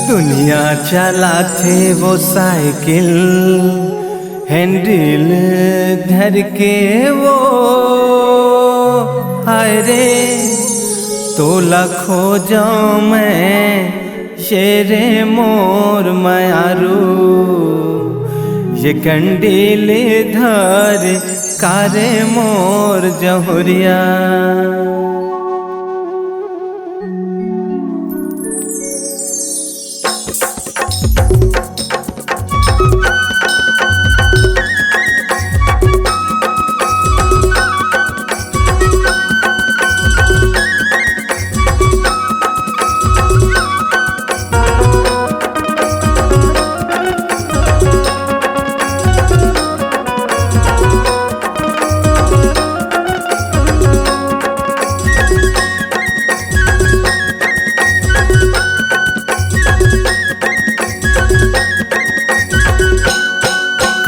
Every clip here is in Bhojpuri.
दुनिया चलाते वो साइकिल हैंडल धर के वो हाय रे तोला खोजा मैं शेरे मोर मायारू ये कंडील धर कारे मोर जहुरिया।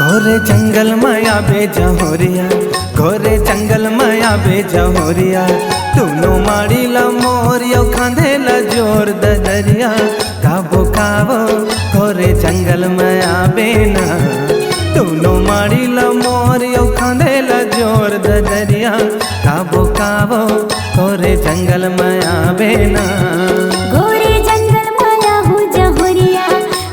घोरे जंगल माया बेजहोरिया, घोरे जंगल माया बेजहोरिया, दोनों माड़ी ला मोरियो खांधे ला जोर दरिया। काबो काबो घोरे जंगल माया बेना, दोनों माड़ी ला मोरियो खांधे ला जोर दरिया। काबो काबो घोरे जंगल माया बेना। घोरे जंगल माया हूँ जहोरिया,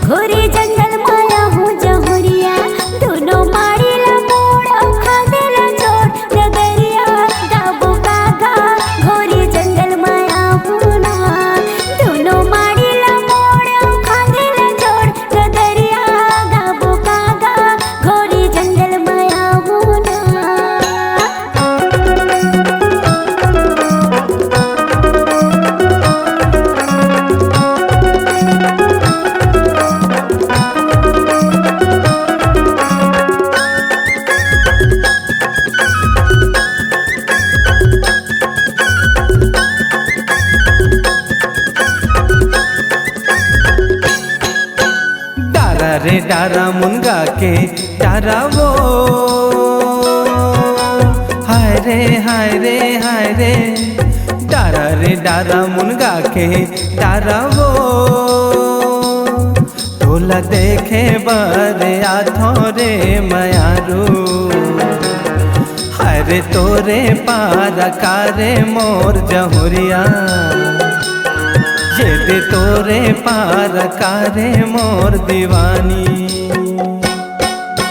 घोरे जंगल माया हूँ जहोरिया, दोनों माड़ी ला मोड़ खांधे ला जोर दरिया। गाबो कागा घोरे जंगल माया हूँ ना, दोनों माड़ी ला मोड़ खांधे ला जोर दरिया। गाबो कागा घोरे जंगल माया हूँ ना। रे डारा मुनगा के डारा वो हाय रे हाय रे हाय रे। डारा रे डारा मुनगा के डारा वो तोला देखे बरे आथो रे मयारू। हाय रे तोरे पारा कारे मोर जहुरिया, ये दे तोरे पार कारे मोर दीवानी।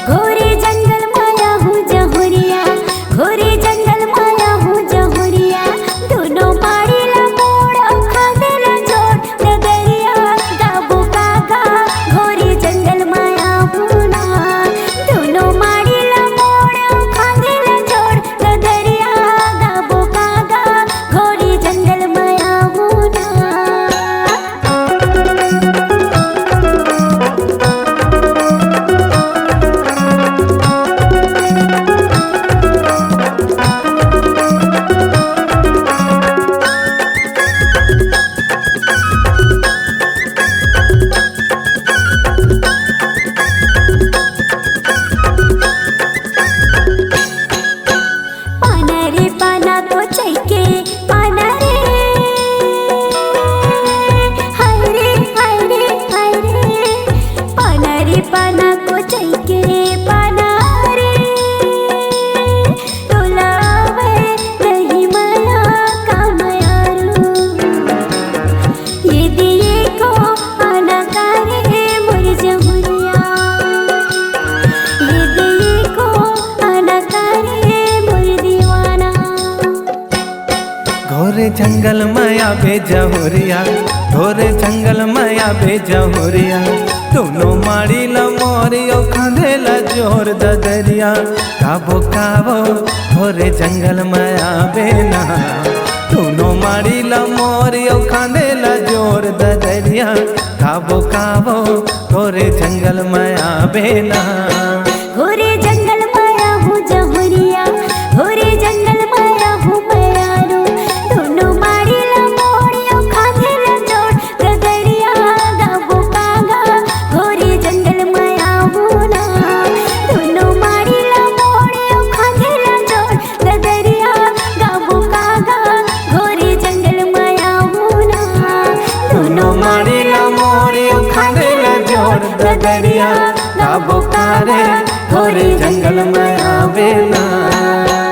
घोरे जंगल माया हूँ जहुरिया, घोरे जंगल माया हूँ जहुरिया, दोनों माड़ी ला मोड़ खांधे ला जोर दरिया। गाबो कागा घोरे जंगल माया हूँ ना, दोनों माड़ी ला मोड़ खांधे ला जोर दरिया। गाबो कागा घोरे जंगल माया हूँ ना। पाना रे पाना तो चाहिए पाना रे, हाय रे हाय रे हाय रे। पाना रे पाना तो चाहिए पाना रे, तोला वे नहीं माया का मयारू। ये दिए को आना कारे मोर जहुरिया, ये दिए को आना कारे मोर दीवाना। घोरे जंगल माया बेजहुरिया, घोरे जंगल माया बेजहुरिया, दोनों माड़ी ला मोरियो खांधे ला जोर दरिया। काबो काबो घोरे जंगल माया बेना, दोनों माड़ी ला मोरियो खांधे ला जोर दरिया। काबो काबो घोरे जंगल माया बेना। घोरे जंगल माया हूँ जहुरिया, घोरे जंगल माया हूँ मयारू, दोनों माड़ी ला मोड़ियो खांधे ला जोर दरिया। गाबो कागा घोरे जंगल माया हूँ ना, दोनों माड़ी ला मोड़ियो खांधे ला जोर दरिया। गाबो कागा घोरे जंगल माया हूँ ना, दोनों माड़ी ला मोरियो काबो कारे थोरे जंगल में आवेला।